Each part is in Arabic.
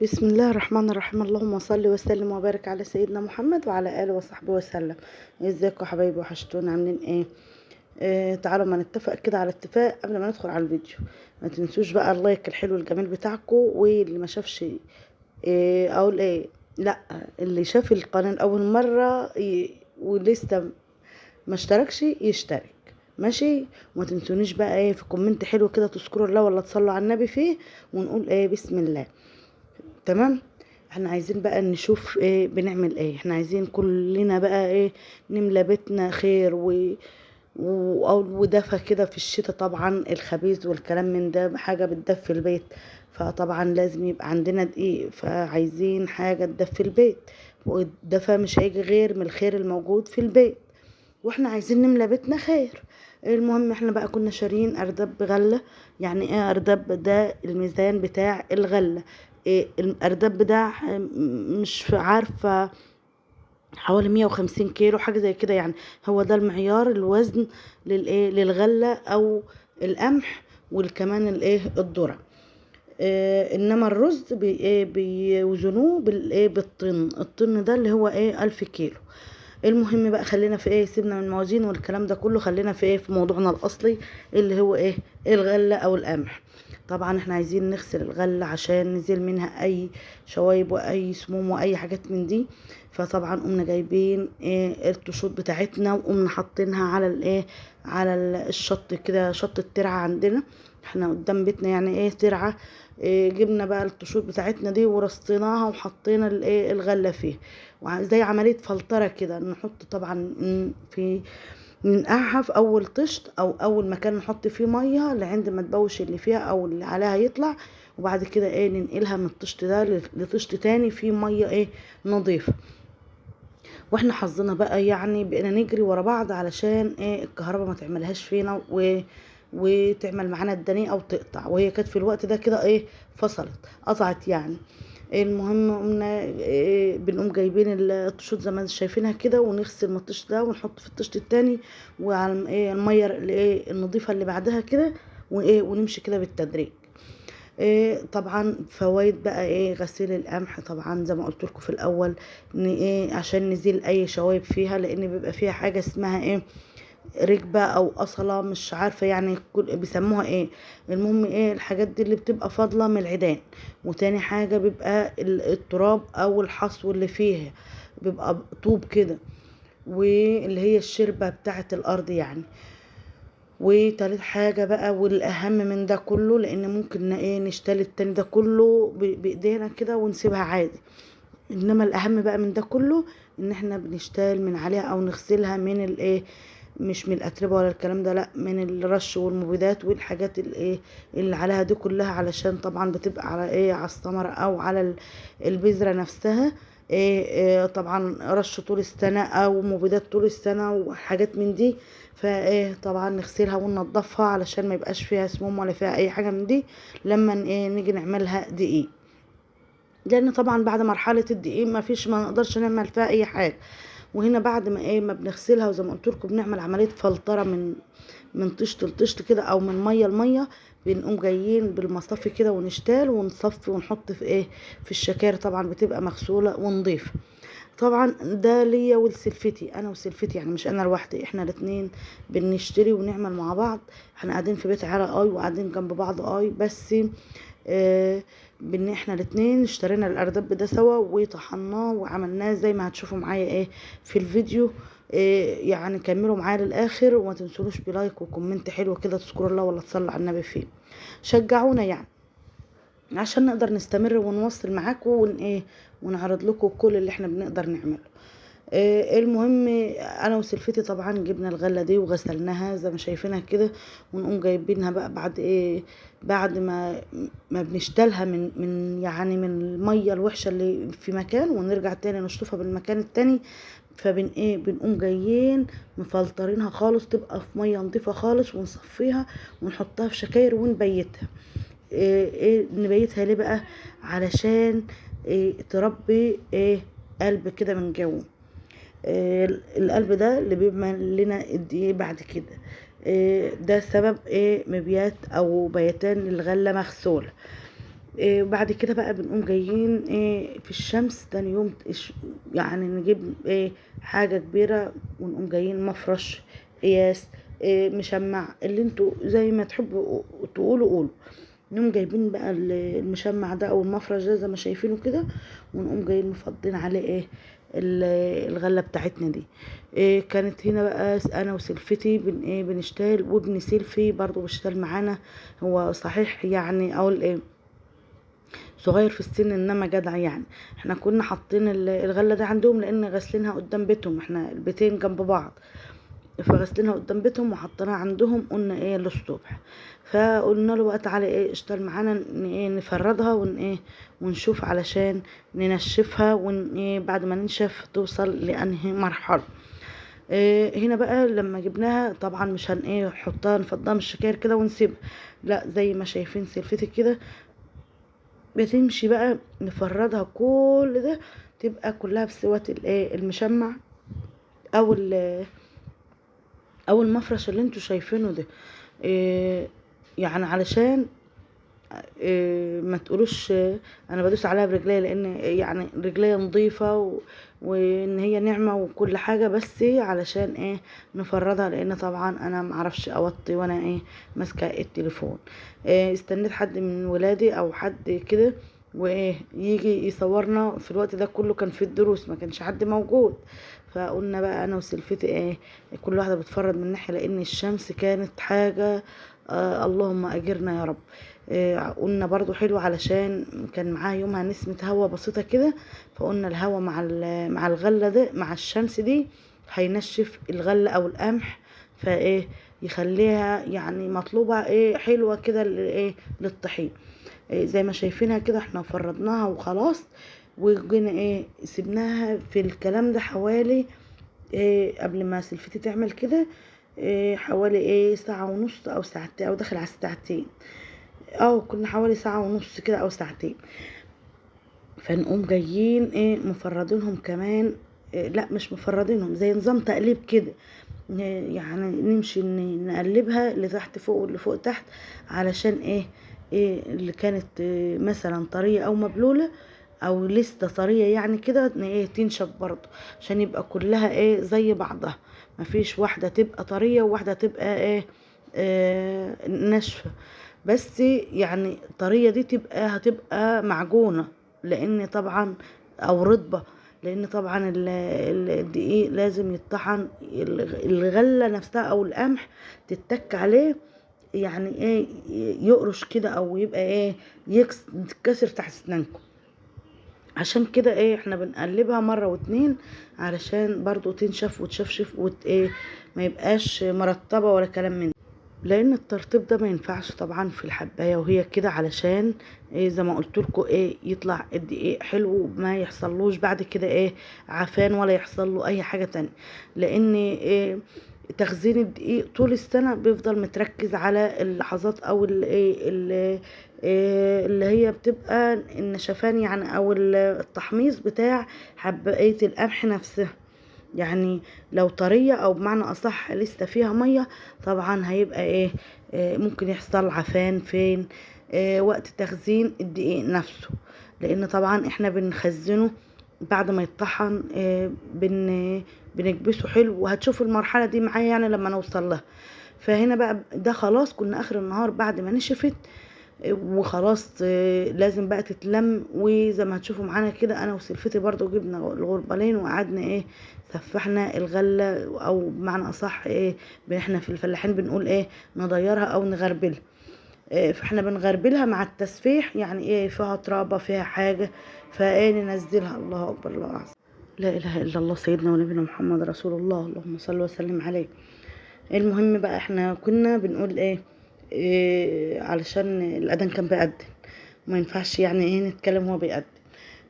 بسم الله الرحمن الرحيم. اللهم صل وسلم وبارك على سيدنا محمد وعلى اله وصحبه وسلم. ازيكم يا حبايبي؟ وحشتونا، عاملين ايه؟ تعالوا ما نتفق كده على اتفاق قبل ما ندخل على الفيديو. ما تنسوش بقى اللايك الحلو الجميل بتاعكم، واللي ما شافش اقول ايه، لا، اللي شاف القناه لاول مره ولسه ما اشتركش يشترك، ماشي؟ وما تنسونيش بقى ايه في كومنت حلو كده تذكروا الله ولا تصلوا على النبي فيه، ونقول ايه بسم الله. تمام. احنا عايزين بقى نشوف ايه بنعمل ايه. احنا عايزين كلنا بقى ايه نملى بيتنا خير ودفى كده في الشتاء. طبعا الخبيز والكلام من ده حاجة بتدفي البيت، فطبعا لازم يبقى عندنا دقيق، فعايزين حاجة تدفي البيت، والدفى مش هيجي غير من الخير الموجود في البيت، واحنا عايزين نملى بيتنا خير. المهم احنا بقى كنا شاريين ارداب غلة. يعني ايه ارداب؟ ده الميزان بتاع الغلة. إيه الارداب ده؟ مش عارفة، حوالي 150 كيلو حاجة زي كده يعني. هو ده المعيار الوزن للايه للغلة او القمح، والكمان الايه الذرة. انما الرز بيوزنوه بالايه بالطن. الطن ده اللي هو ايه 1000 كيلو. المهم بقى خلينا في ايه، سيبنا من الموازين والكلام ده كله، خلينا في ايه في موضوعنا الاصلي اللي هو ايه الغلة او القمح. طبعا احنا عايزين نغسل الغلة عشان نزيل منها اي شوايب واي سموم واي حاجات من دي. فطبعا قمنا جايبين ايه الطشوط بتاعتنا، وقمنا حاطينها على الايه على الشط كده، شط الترعة عندنا احنا قدام بيتنا، يعني ايه ترعة. إيه جبنا بقى الطشوط بتاعتنا دي ورصيناها وحطينا الايه الغلة فيها، زي عملية فلترة كده. نحط طبعا في ننقعها في اول طشت او اول مكان نحط فيه مية لعند ما تبوش اللي فيها او اللي عليها يطلع، وبعد كده ايه ننقلها من الطشت ده لطشت تاني فيه مية ايه نظيفة. واحنا حظنا بقى يعني بقينا نجري ورا بعض علشان ايه الكهرباء ما تعملهاش فينا وتعمل معانا الدنيا او تقطع، وهي كانت في الوقت ده كده ايه فصلت، قطعت يعني. المهم قمنا إيه بنقوم جايبين الطشوط زي ما انتم شايفينها كده، ونغسل من الطشت ده ونحط في الطشت التاني، وعلى ايه الميه الايه النظيفه اللي بعدها كده، وايه ونمشي كده بالتدريج. إيه طبعا فوائد بقى ايه غسيل القمح. طبعا زي ما قلت لكم في الاول ان ايه عشان نزيل اي شوايب فيها، لان بيبقى فيها حاجه اسمها ايه ركبه او اصله، مش عارفه يعني بيسموها ايه. المهم ايه الحاجات دي اللي بتبقى فاضله من العيدان. وتاني حاجه بيبقى التراب او الحصو اللي فيها بيبقى طوب كده، واللي هي الشربة بتاعة الأرض يعني. وتالت حاجة بقى والأهم من ده كله، لأن ممكن ايه نشتري التاني ده كله بإيدينا كده ونسيبها عادي، انما الاهم بقى من ده كله ان احنا بنشتغل من عليها او نغسلها من الايه، مش من الاتربه ولا الكلام ده، لا، من الرش والمبيدات والحاجات الايه اللي عليها دي كلها، علشان طبعا بتبقى على ايه على الثمره او على البذره نفسها. إيه طبعا رش طول السنه او مبيدات طول السنه وحاجات من دي. فايه طبعا نغسلها وننضفها علشان ما يبقاش فيها سموم ولا فيها اي حاجه من دي لما ايه نيجي نعملها دقيق. لان طبعا بعد مرحله الدقيق ما نقدرش نعمل فيها اي حاجه. وهنا بعد ما ايه ما بنغسلها، وزي ما قلت لكم بنعمل عمليه فلتره من طشت لطشت كده او من ميه لميه. بنقوم جايين بالمصافي كده ونشتال ونصفي ونحط في ايه في الشكاير، طبعا بتبقى مغسوله ونضيفه. طبعا ده ليا ولسلفتي، انا وسلفتي يعني مش انا لوحدي، احنا الاتنين بنشتري ونعمل مع بعض. احنا قاعدين في بيت عيله وقاعدين جنب بعض بس آه بان احنا الاتنين اشترينا الاردب ده سوا وطحناه وعملناه زي ما هتشوفوا معايا ايه في الفيديو. يعني كملوا معايا للاخر، وما تنسونوش بلايك وكومنت حلو كده تذكروا الله ولا تصلوا على النبي فيه، شجعونا يعني عشان نقدر نستمر ونوصل معاكم ونعرض لكم كل اللي احنا بنقدر نعمله. المهم انا وسلفتي طبعا جبنا الغله دي وغسلناها زي ما شايفينها كده، ونقوم جايبينها بقى بعد بعد ما بنشتلها من يعني من الميه الوحشه اللي في مكان، ونرجع تاني نشطفها بالمكان التاني. بنقوم جايين مفلترينها خالص، تبقى في ميه نظيفه خالص، ونصفيها ونحطها في شكاير ونبيتها. نبيتها ليه بقى؟ علشان تربي قلب كده من جوه. القلب ده اللي بيعمل لنا الدقيق بعد كده. ده سبب مبيات او بيتان الغله مغسوله. وبعد كده بقى بنقوم جايين في الشمس تاني يوم يعني نجيب حاجة كبيرة، ونقوم جايين مفرش، قياس، مشمع، اللي انتوا زي ما تحبوا تقولوا قولوا. نقوم جايبين بقى المشمع ده او المفرش ده زي ما شايفينه كده، ونقوم جايين مفضين عليه الغله بتاعتنا دي. كانت هنا بقى انا وسلفتي بنشتغل، وابن سيلفي برضو بيشتغل معانا. هو صحيح يعني اقول صغير في السن انما جدع يعني. احنا كنا حاطين الغله دي عندهم لان غاسلينها قدام بيتهم، احنا البيتين جنب بعض، فغسلينها قدام بيتهم وحطيناها عندهم. قلنا للصبح، فقلنا له بقى تعالى اشتغل معانا نفردها ونشوف علشان ننشفها بعد ما ننشف توصل لانهي مرحله. هنا بقى لما جبناها طبعا مش نحطها نفضها من الشكاير كده ونسيبها، لا زي ما شايفين سلفتي كده بتمشي بقى نفردها كل ده تبقى كلها بسوة المشمع او او المفرش اللي انتوا شايفينه ده. يعني علشان ما تقولوش انا بدوس عليها برجليا، لان يعني رجليا نظيفه وان هي نعمه وكل حاجه، بس علشان نفردها، لان طبعا انا معرفش اوطي وانا ماسكه التليفون. استنيت حد من ولادي او حد كده يجي يصورنا. في الوقت ده كله كان في الدروس، ما كانش حد موجود، فقلنا بقى انا وسلفتي كل واحده بتفرد من ناحيه، لان الشمس كانت حاجه اللهم اجرنا يا رب. قلنا برضو حلو علشان كان معاه يومها نسمة هوا بسيطة كده، فقلنا الهوا مع الغلة ده مع الشمس دي هينشف الغلة او القمح، يخليها يعني مطلوبة حلوة كده للطحين. زي ما شايفينها كده احنا فردناها وخلاص، وجينا سيبناها في الكلام ده حوالي قبل ما سلفتي تعمل كده حوالي ساعة ونص او ساعتين، او داخل على الساعتين، او كنا حوالي ساعة ونص كده او ساعتين. فنقوم جايين مفردينهم كمان، لا مش مفردينهم، زي نظام تقليب كده، يعني نمشي نقلبها لتحت فوق واللي فوق تحت، علشان اللي كانت مثلا طرية او مبلولة او لسه طرية يعني كده تنشف برضه، عشان يبقى كلها زي بعضها، مفيش واحدة تبقى طرية وواحدة تبقى ناشفة. بس يعني الطرية دي هتبقى معجونة، لان طبعا او رطبة، لان طبعا الدقيق لازم يطحن، الغلة نفسها او القمح تتك عليه، يعني يقرش كده او يبقى يتكسر تحت اسنانكم. عشان كده احنا بنقلبها مرة واتنين علشان برضو تنشف وتشفشف ما يبقاش مرطبة ولا كلام من ده. لان الترطيب ده ما ينفعش طبعا في الحبايه وهي كده، علشان زي ما قلت لكم يطلع الدقيق حلو، ما يحصلوش بعد كده عفان ولا يحصل له اي حاجه تانية، لان تخزين الدقيق طول السنه بيفضل متركز على اللحظات او اللي هي بتبقى النشفان يعني، او التحميص بتاع حبايه القمح نفسها. يعني لو طرية او بمعنى اصح لسه فيها مية، طبعا هيبقى ممكن يحصل عفان فين وقت تخزين الدقيق نفسه، لان طبعا احنا بنخزنه بعد ما يتطحن بنكبسه حلو، وهتشوفوا المرحلة دي معايا يعني لما نوصل لها. فهنا بقى ده خلاص كنا اخر النهار بعد ما نشفت وخلاص لازم بقى تتلم، وزي ما هتشوفوا معانا كده انا وسلفتي برضو جبنا الغربالين وقعدنا سفحنا الغله، او بمعنى اصح احنا في الفلاحين بنقول نضيرها او نغربلها. فاحنا بنغربلها مع التسفيح، يعني فيها ترابه فيها حاجه ننزلها. الله اكبر الله اعظم، لا اله الا الله سيدنا ونبينا محمد رسول الله، اللهم صل وسلم عليه. المهم بقى احنا كنا بنقول علشان الاذان كان بيأذن، ما ينفعش يعني نتكلم وهو بيأذن.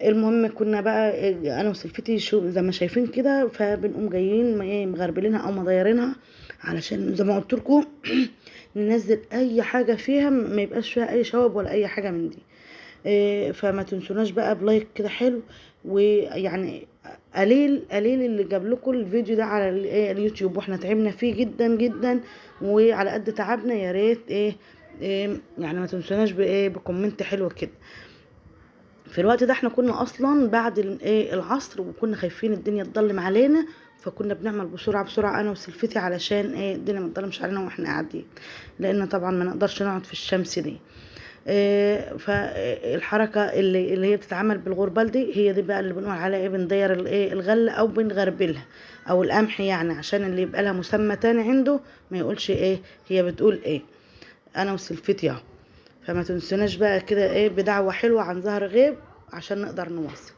المهم كنا بقى انا وسلفتي شو زي ما شايفين كده، فبنقوم جايين مغربلينها او مضيرينها، علشان زي ما قلت لكم ننزل اي حاجه فيها ما يبقاش فيها اي شوب ولا اي حاجه من دي. فما تنسوناش بقى بلايك كده حلو، ويعني قليل قليل اللي جاب لكم الفيديو ده على اليوتيوب، واحنا تعبنا فيه جدا جدا، وعلى قد تعبنا يا ريت إيه يعني ما تنسوناش بايه بكومنت حلو كده. في الوقت ده احنا كنا اصلا بعد ايه العصر، وكنا خايفين الدنيا تضلم علينا، فكنا بنعمل بسرعه بسرعه انا وسلفتي علشان ايه الدنيا ما تضلمش علينا واحنا قاعدين، لان طبعا ما نقدرش نقعد في الشمس دي. إيه فالحركه اللي هي بتتعمل بالغربال دي، هي دي بقى اللي بنقول عليها ايه بندير الايه الغله او بنغربلها او القمح، يعني عشان اللي يبقى لها مسمى تاني عنده ما يقولش ايه هي بتقول ايه. انا وسلفتي اهو. فما تنسوناش بقى كده ايه بدعوة حلوة عن ظهر غيب عشان نقدر نواصل.